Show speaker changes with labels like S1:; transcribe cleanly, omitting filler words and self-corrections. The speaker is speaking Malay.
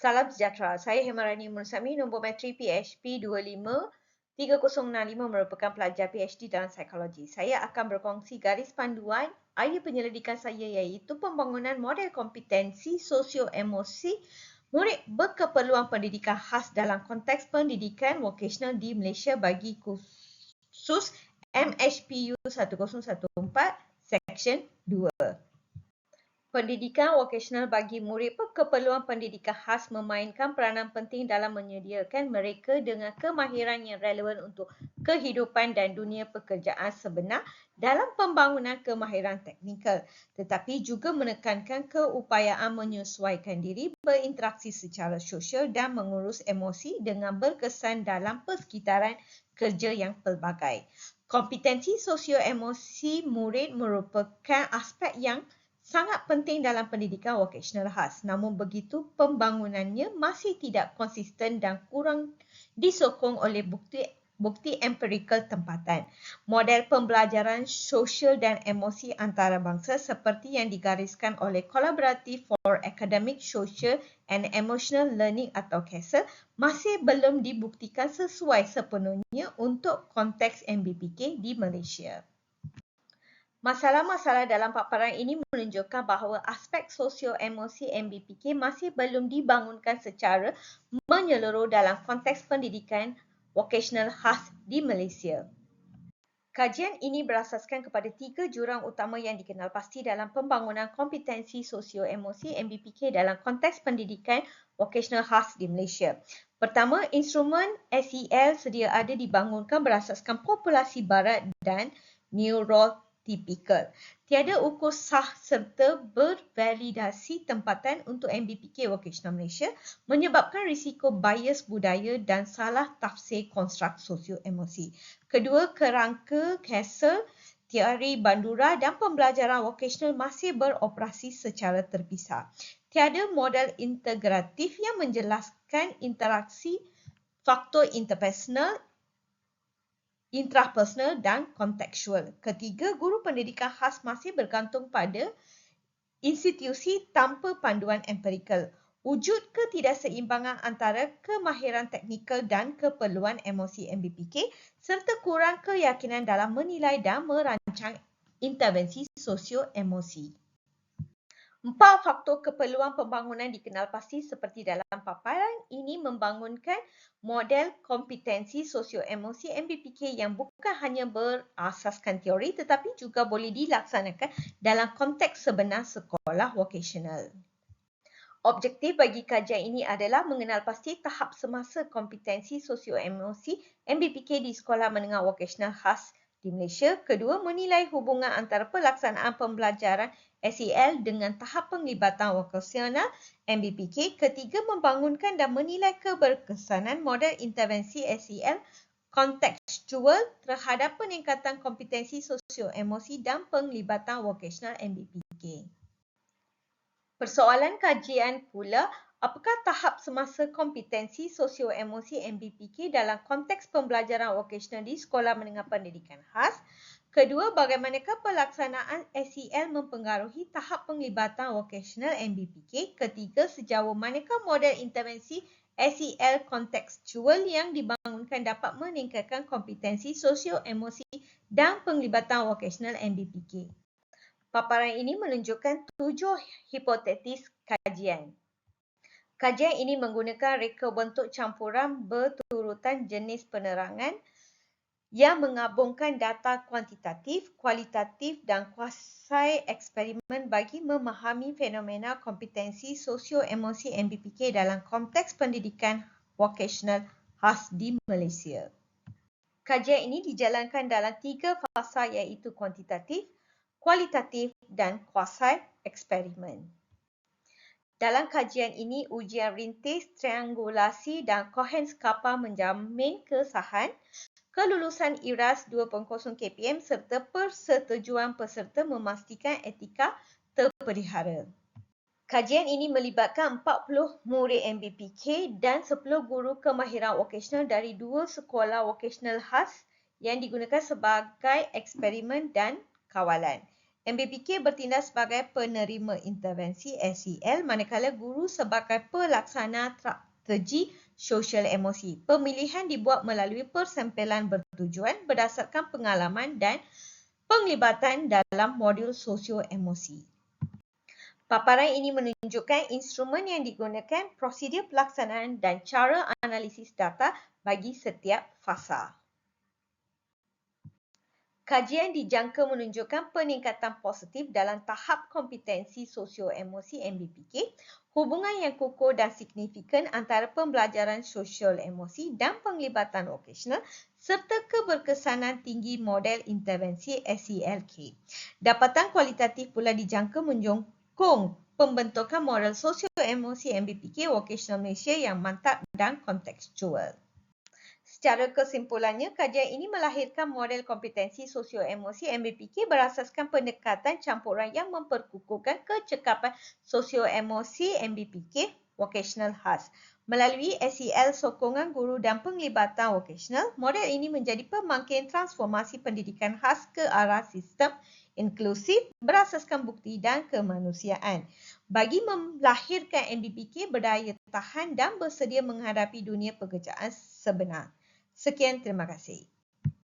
S1: Salam sejahtera. Saya Hemarani Mursami, nombor matri PHP 253065 merupakan pelajar PhD dalam psikologi. Saya akan berkongsi garis panduan idea penyelidikan saya iaitu pembangunan model kompetensi sosio-emosi murid berkeperluan pendidikan khas dalam konteks pendidikan vokasional di Malaysia bagi khusus MHPU 1014 Seksyen 2. Pendidikan vokasional bagi murid berkeperluan pendidikan khas memainkan peranan penting dalam menyediakan mereka dengan kemahiran yang relevan untuk kehidupan dan dunia pekerjaan sebenar dalam pembangunan kemahiran teknikal, tetapi juga menekankan keupayaan menyesuaikan diri, berinteraksi secara sosial dan mengurus emosi dengan berkesan dalam persekitaran kerja yang pelbagai. Kompetensi sosio-emosi murid merupakan aspek yang sangat penting dalam pendidikan vokasional khas. Namun begitu, pembangunannya masih tidak konsisten dan kurang disokong oleh bukti empirikal tempatan. Model pembelajaran sosial dan emosi antarabangsa seperti yang digariskan oleh Collaborative for Academic, Social and Emotional Learning atau CASEL masih belum dibuktikan sesuai sepenuhnya untuk konteks MBPK di Malaysia. Masalah-masalah dalam paparan ini menunjukkan bahawa aspek sosio-emosi MBPK masih belum dibangunkan secara menyeluruh dalam konteks pendidikan vokasional khas di Malaysia. Kajian ini berasaskan kepada 3 jurang utama yang dikenal pasti dalam pembangunan kompetensi sosio-emosi MBPK dalam konteks pendidikan vokasional khas di Malaysia. Pertama, instrumen SEL sedia ada dibangunkan berasaskan populasi barat dan neurotypical. Tiada ukur sah serta bervalidasi tempatan untuk MBPK vokasional Malaysia menyebabkan risiko bias budaya dan salah tafsir konstruk sosio-emosi. Kedua, kerangka CASEL, teori Bandura dan pembelajaran vokasional masih beroperasi secara terpisah. Tiada model integratif yang menjelaskan interaksi faktor interpersonal, intrapersonal dan kontekstual. Ketiga, guru pendidikan khas masih bergantung pada institusi tanpa panduan empirikal. Wujud ketidakseimbangan antara kemahiran teknikal dan keperluan emosi MBPK serta kurang keyakinan dalam menilai dan merancang intervensi sosio-emosi. 4 faktor keperluan pembangunan dikenal pasti seperti dalam paparan ini membangunkan model kompetensi sosio-emosi MBPK yang bukan hanya berasaskan teori tetapi juga boleh dilaksanakan dalam konteks sebenar sekolah vokasional. Objektif bagi kajian ini adalah mengenal pasti tahap semasa kompetensi sosio-emosi MBPK di sekolah menengah vokasional khas di Malaysia. Kedua, menilai hubungan antara pelaksanaan pembelajaran SEL dengan tahap penglibatan vokasional MBPK. Ketiga, membangunkan dan menilai keberkesanan model intervensi SEL kontekstual terhadap peningkatan kompetensi sosio-emosi dan penglibatan vokasional MBPK. Persoalan kajian pula, apakah tahap semasa kompetensi sosio-emosi MBPK dalam konteks pembelajaran vokasional di sekolah menengah pendidikan khas? Kedua, bagaimanakah pelaksanaan SEL mempengaruhi tahap penglibatan vokasional MBPK? Ketiga, sejauh manakah model intervensi SEL kontekstual yang dibangunkan dapat meningkatkan kompetensi sosio-emosi dan penglibatan vokasional MBPK? Paparan ini menunjukkan 7 hipotesis kajian. Kajian ini menggunakan reka bentuk campuran berturutan jenis penerangan yang menggabungkan data kuantitatif, kualitatif dan kuasai eksperimen bagi memahami fenomena kompetensi sosio-emosi MBPK dalam konteks pendidikan vokasional khas di Malaysia. Kajian ini dijalankan dalam 3 fasa iaitu kuantitatif, kualitatif dan kuasai eksperimen. Dalam kajian ini, ujian rintis, triangulasi dan Cohen skapa menjamin kesahan, kelulusan IRAS 2.0 KPM serta persetujuan peserta memastikan etika terpelihara. Kajian ini melibatkan 40 murid MBPK dan 10 guru kemahiran vokasional dari 2 sekolah vokasional khas yang digunakan sebagai eksperimen dan kawalan. MBPK bertindak sebagai penerima intervensi SEL manakala guru sebagai pelaksana strategi sosial emosi. Pemilihan dibuat melalui persempelan bertujuan berdasarkan pengalaman dan penglibatan dalam modul sosio-emosi. Paparan ini menunjukkan instrumen yang digunakan, prosedur pelaksanaan dan cara analisis data bagi setiap fasa. Kajian dijangka menunjukkan peningkatan positif dalam tahap kompetensi sosio-emosi MBPK, hubungan yang kukuh dan signifikan antara pembelajaran sosial emosi dan penglibatan vokasional serta keberkesanan tinggi model intervensi SELK. Dapatan kualitatif pula dijangka menyokong pembentukan model sosio-emosi MBPK vokasional Malaysia yang mantap dan kontekstual. Secara kesimpulannya, kajian ini melahirkan model kompetensi sosio-emosi MBPK berasaskan pendekatan campuran yang memperkukuhkan kecekapan sosio-emosi MBPK vokasional khas. Melalui SEL, sokongan guru dan penglibatan vokasional, model ini menjadi pemangkin transformasi pendidikan khas ke arah sistem inklusif berasaskan bukti dan kemanusiaan bagi melahirkan MBPK berdaya tahan dan bersedia menghadapi dunia pekerjaan sebenar. Sekian, terima kasih.